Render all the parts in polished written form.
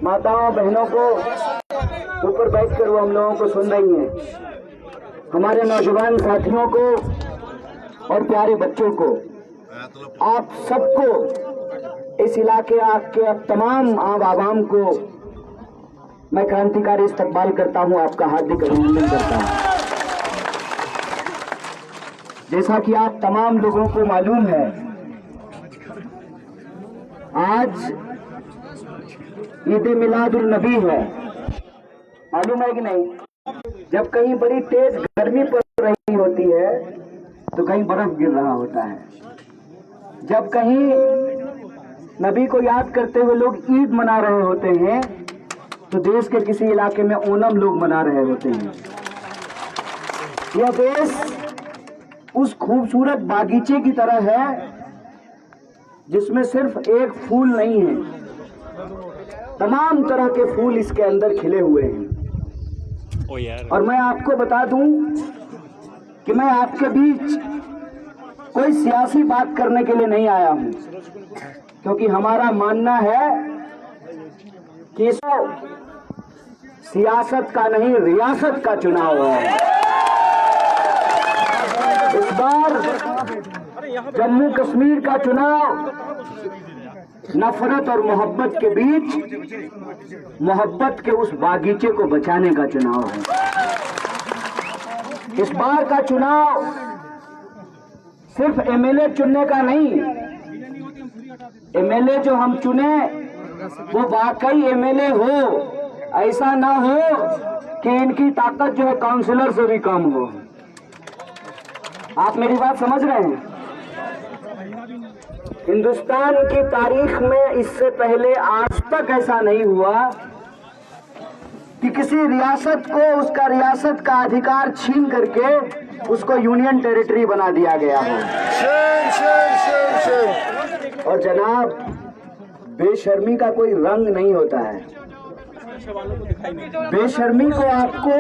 माताओं बहनों को ऊपर बैठकर वो हम लोगों को सुन रही हैं, हमारे नौजवान साथियों को और प्यारे बच्चों को, आप सबको, इस इलाके के तमाम आवाम को मैं क्रांतिकारी इस्तकबाल करता हूं, आपका हार्दिक अभिनंदन करता हूं। जैसा कि आप तमाम लोगों को मालूम है, आज ईद मिलादुल नबी है, मालूम है कि नहीं? जब कहीं बड़ी तेज गर्मी पड़ रही होती है तो कहीं बर्फ गिर रहा होता है। जब कहीं नबी को याद करते हुए लोग ईद मना रहे होते हैं तो देश के किसी इलाके में ओणम लोग मना रहे होते हैं। यह देश उस खूबसूरत बागीचे की तरह है जिसमें सिर्फ एक फूल नहीं है, तमाम तरह के फूल इसके अंदर खिले हुए हैं। और मैं आपको बता दूं कि मैं आपके बीच कोई सियासी बात करने के लिए नहीं आया हूं, क्योंकि हमारा मानना है कि सियासत का नहीं, रियासत का चुनाव है। इस बार जम्मू कश्मीर का चुनाव नफरत और मोहब्बत के बीच मोहब्बत के उस बागीचे को बचाने का चुनाव है। इस बार का चुनाव सिर्फ एमएलए चुनने का नहीं, एमएलए जो हम चुने वो वाकई एमएलए हो, ऐसा ना हो कि इनकी ताकत जो है काउंसिलर से भी कम हो। आप मेरी बात समझ रहे हैं? हिंदुस्तान की तारीख में इससे पहले आज तक ऐसा नहीं हुआ कि किसी रियासत को उसका रियासत का अधिकार छीन करके उसको यूनियन टेरिटरी बना दिया गया हो। और जनाब, बेशर्मी का कोई रंग नहीं होता है। बेशर्मी को आपको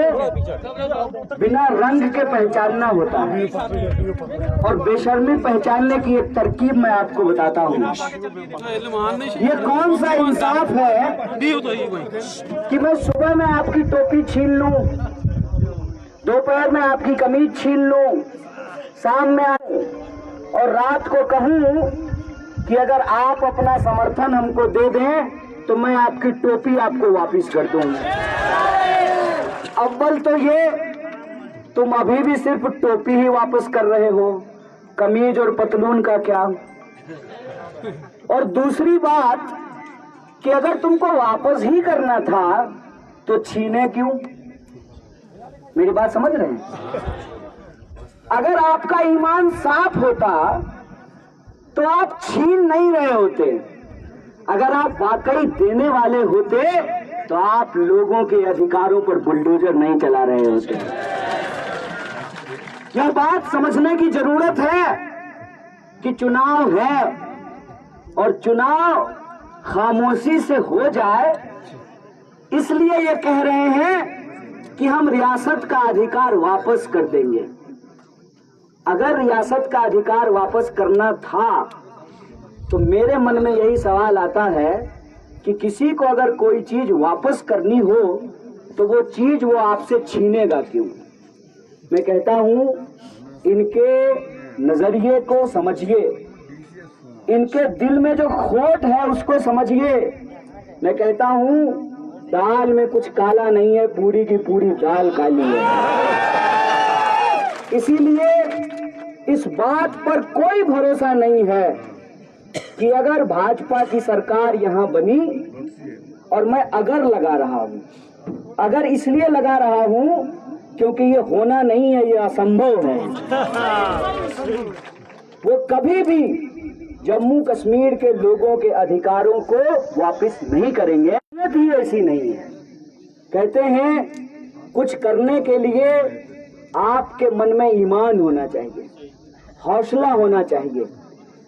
बिना रंग के पहचानना होता है, और बेशर्मी पहचानने की एक तरकीब मैं आपको बताता हूँ। ये कौन सा इंसाफ है कि मैं सुबह में आपकी टोपी छीन लूं, दोपहर में आपकी कमीज छीन लूं, शाम में आऊं और रात को कहूं कि अगर आप अपना समर्थन हमको दे दें तो मैं आपकी टोपी आपको वापस कर दूंगा। अव्वल तो ये, तुम अभी भी सिर्फ टोपी ही वापस कर रहे हो, कमीज और पतलून का क्या? और दूसरी बात कि अगर तुमको वापस ही करना था तो छीने क्यों? मेरी बात समझ रहे हैं? अगर आपका ईमान साफ होता तो आप छीन नहीं रहे होते। अगर आप वाकई देने वाले होते तो आप लोगों के अधिकारों पर बुलडोजर नहीं चला रहे होते। यह बात समझने की जरूरत है कि चुनाव है, और चुनाव खामोशी से हो जाए, इसलिए ये कह रहे हैं कि हम रियासत का अधिकार वापस कर देंगे। अगर रियासत का अधिकार वापस करना था तो मेरे मन में यही सवाल आता है कि किसी को अगर कोई चीज वापस करनी हो तो वो चीज वो आपसे छीनेगा क्यों? मैं कहता हूं, इनके नजरिए को समझिए, इनके दिल में जो खोट है उसको समझिए। मैं कहता हूं, दाल में कुछ काला नहीं है, पूरी की पूरी दाल काली है। इसीलिए इस बात पर कोई भरोसा नहीं है कि अगर भाजपा की सरकार यहाँ बनी, और मैं अगर लगा रहा हूँ, अगर इसलिए लगा रहा हूँ क्योंकि ये होना नहीं है, ये असंभव है। वो कभी भी जम्मू कश्मीर के लोगों के अधिकारों को वापस नहीं करेंगे। नियत ही ऐसी नहीं है। कहते हैं कुछ करने के लिए आपके मन में ईमान होना चाहिए, हौसला होना चाहिए,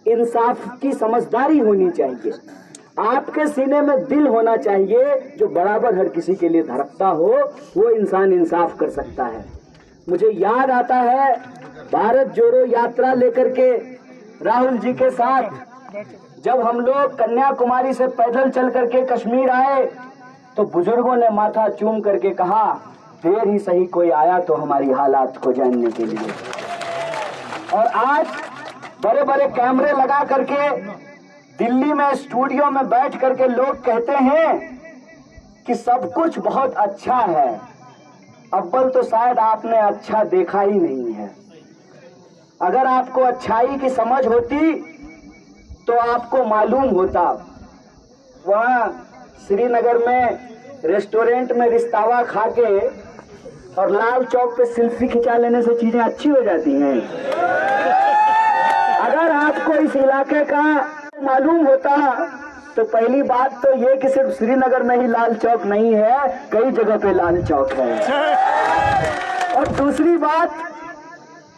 इंसाफ की समझदारी होनी चाहिए, आपके सीने में दिल होना चाहिए जो बराबर हर किसी के लिए धड़कता हो। वो इंसान इंसाफ कर सकता है। मुझे याद आता है, भारत जोड़ो यात्रा लेकर के राहुल जी के साथ जब हम लोग कन्याकुमारी से पैदल चल करके कश्मीर आए तो बुजुर्गों ने माथा चूम करके कहा, देर ही सही कोई आया तो हमारी हालात को जानने के लिए। और आज बड़े बड़े कैमरे लगा करके दिल्ली में स्टूडियो में बैठ करके लोग कहते हैं कि सब कुछ बहुत अच्छा है। अव्वल तो शायद आपने अच्छा देखा ही नहीं है। अगर आपको अच्छाई की समझ होती तो आपको मालूम होता। वहां श्रीनगर में रेस्टोरेंट में रिश्तावा खा के और लाल चौक पे सेल्फी खिंचा लेने से चीजें अच्छी हो जाती हैं। अगर आपको इस इलाके का मालूम होता तो पहली बात तो ये कि सिर्फ श्रीनगर में ही लाल चौक नहीं है, कई जगह पे लाल चौक है। और दूसरी बात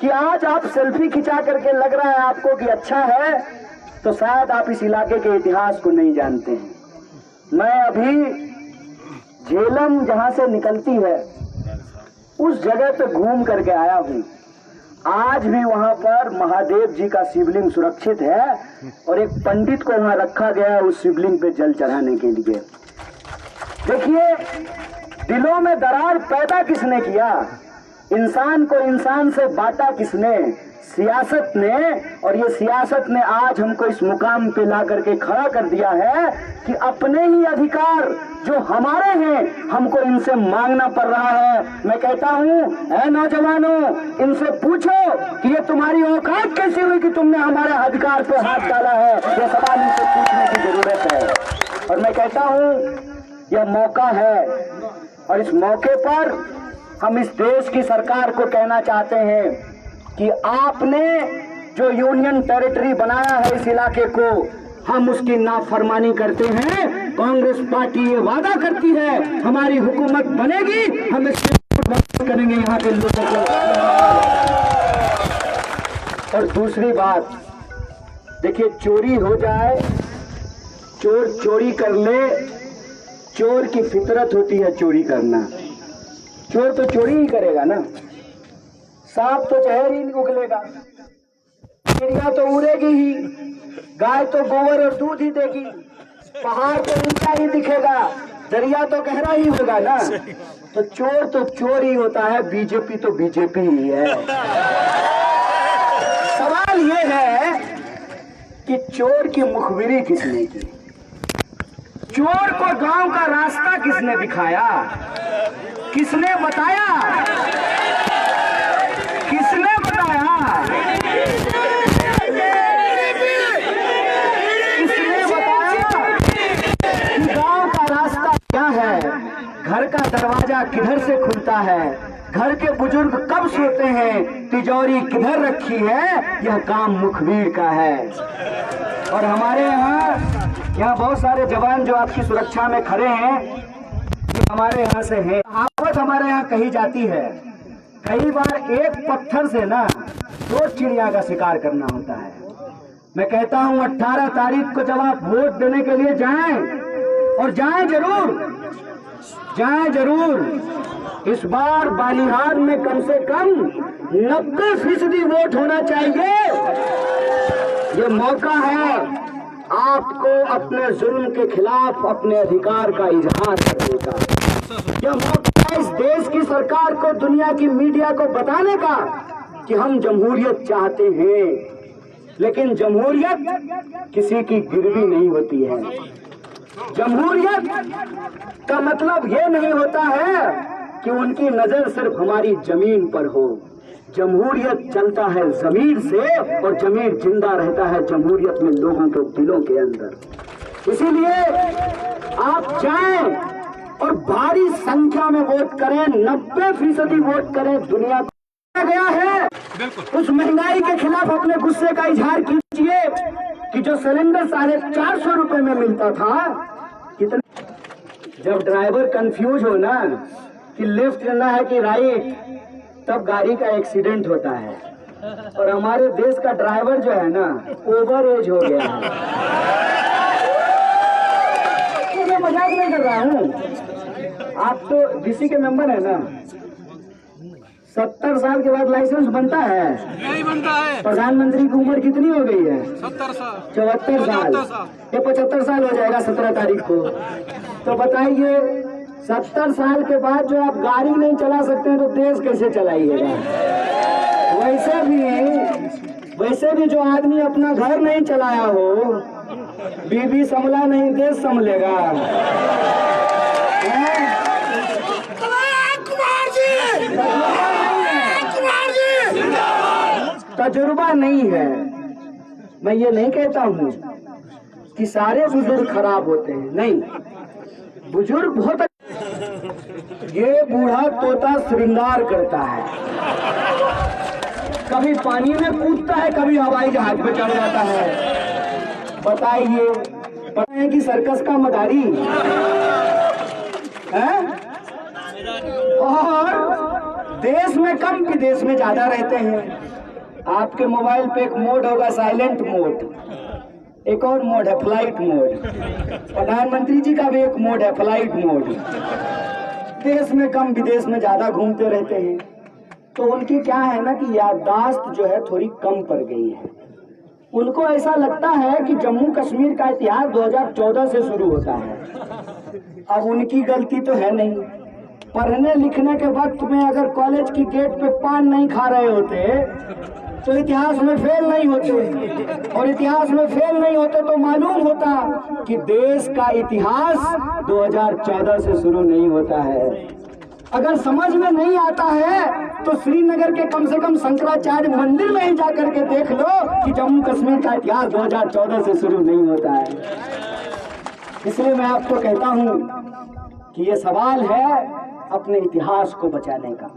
कि आज आप सेल्फी खिंचा करके लग रहा है आपको कि अच्छा है, तो शायद आप इस इलाके के इतिहास को नहीं जानते हैं। मैं अभी झेलम जहां से निकलती है उस जगह पे घूम करके आया हूं। आज भी वहां पर महादेव जी का शिवलिंग सुरक्षित है और एक पंडित को वहां रखा गया है उस शिवलिंग पे जल चढ़ाने के लिए। देखिए, दिलों में दरार पैदा किसने किया, इंसान को इंसान से बांटा किसने, सियासत ने। और ये सियासत ने आज हमको इस मुकाम पे ला करके खड़ा कर दिया है कि अपने ही अधिकार जो हमारे हैं हमको इनसे मांगना पड़ रहा है। मैं कहता हूं, ऐ नौजवानों, इनसे पूछो कि ये तुम्हारी औकात कैसी हुई कि तुमने हमारे अधिकार पे हाथ डाला है। ये सवाल इनसे पूछने की जरूरत है। और मैं कहता हूं, यह मौका है और इस मौके पर हम इस देश की सरकार को कहना चाहते हैं कि आपने जो यूनियन टेरिटरी बनाया है इस इलाके को, हम उसकी नाफरमानी करते हैं। कांग्रेस पार्टी ये वादा करती है हमारी हुकूमत बनेगी, हम इसकी करेंगे यहाँ के लोगों को। और दूसरी बात, देखिए, चोरी हो जाए, चोर चोरी कर ले, चोर की फितरत होती है चोरी करना। चोर तो चोरी ही करेगा ना, सांप तो जहर ही उगलेगा, चिड़िया तो उड़ेगी ही, गाय तो गोबर और दूध ही देगी, पहाड़ तो ऊंचा ही दिखेगा, दरिया तो गहरा ही होगा ना। तो चोर ही होता है, बीजेपी तो बीजेपी ही है। सवाल ये है कि चोर की मुखबिरी किसने की, चोर को गांव का रास्ता किसने दिखाया, किसने बताया, किसने बताया, किसने बताया कि गांव का रास्ता क्या है, घर का दरवाजा किधर से खुलता है, घर के बुजुर्ग कब सोते हैं, तिजोरी किधर रखी है, यह काम मुखबिर का है। और हमारे यहाँ बहुत सारे जवान जो आपकी सुरक्षा में खड़े हैं हमारे यहाँ से है। कहावत हमारे यहाँ कही जाती है, कई बार एक पत्थर से ना 2 चिड़िया का शिकार करना होता है। मैं कहता हूँ 18 तारीख को जब आप वोट देने के लिए जाएं, और जाएं जरूर, इस बार बालिहार में कम से कम 90% वोट होना चाहिए। ये मौका है आपको अपने जुल्म के खिलाफ अपने अधिकार का इजहार करने का। यह मौका है इस देश की सरकार को, दुनिया की मीडिया को बताने का कि हम जमहूरियत चाहते हैं, लेकिन जमहूरियत किसी की गिरवी नहीं होती है। जमहूरियत का मतलब यह नहीं होता है कि उनकी नजर सिर्फ हमारी जमीन पर हो। जमहूरियत चलता है जमीर से, और जमीर जिंदा रहता है जमहूरियत में लोगों के दिलों के अंदर। इसीलिए आप जाएं और भारी संख्या में वोट करें, 90% वोट करें। दुनिया को गया है, उस महंगाई के खिलाफ अपने गुस्से का इजहार कीजिए कि जो सिलेंडर 450 रुपए में मिलता था, कितना। जब ड्राइवर कंफ्यूज हो ना कि लेफ्ट लेना है कि राइट, तब गाड़ी का एक्सीडेंट होता है। और हमारे देश का ड्राइवर जो है ना, ओवर एज हो गया है। मैं मजाक नहीं कर रहा हूँ, आप तो डीसी के मेंबर है ना। 70 साल के बाद लाइसेंस बनता है? नहीं बनता है। प्रधानमंत्री की उम्र कितनी हो गई है? 74 साल। ये 75 साल हो जाएगा 17 तारीख को। तो बताइए 70 साल के बाद जो आप गाड़ी नहीं चला सकते हैं तो देश कैसे चलाइएगा? वैसे भी जो आदमी अपना घर नहीं चलाया हो, बीबी संभला नहीं देश संभलेगा। तजुर्बा नहीं है। मैं ये नहीं कहता हूँ कि सारे बुजुर्ग खराब होते हैं, नहीं, बुजुर्ग बहुत। ये बूढ़ा तोता श्रृंगार करता है, कभी पानी में कूदता है, कभी हवाई जहाज पे चढ़ जाता है। बताइए, पता है कि सर्कस का मदारी है? और देश में कम विदेश में ज्यादा रहते हैं। आपके मोबाइल पे एक मोड होगा साइलेंट मोड, एक और मोड है फ्लाइट मोड। प्रधानमंत्री जी का भी एक मोड है फ्लाइट मोड। देश में कम विदेश में ज्यादा घूमते रहते हैं, तो उनकी क्या है ना कि याददाश्त जो है थोड़ी कम पड़ गई है। उनको ऐसा लगता है कि जम्मू कश्मीर का इतिहास 2014 से शुरू होता है। अब उनकी गलती तो है नहीं, पढ़ने लिखने के वक्त में अगर कॉलेज की गेट पे पान नहीं खा रहे होते तो इतिहास में फेल नहीं होते, और इतिहास में फेल नहीं होते तो मालूम होता कि देश का इतिहास 2014 से शुरू नहीं होता है। अगर समझ में नहीं आता है तो श्रीनगर के कम से कम शंकराचार्य मंदिर में ही जाकर के देख लो कि जम्मू कश्मीर का इतिहास 2014 से शुरू नहीं होता है। इसलिए मैं आपको कहता हूं कि ये सवाल है अपने इतिहास को बचाने का।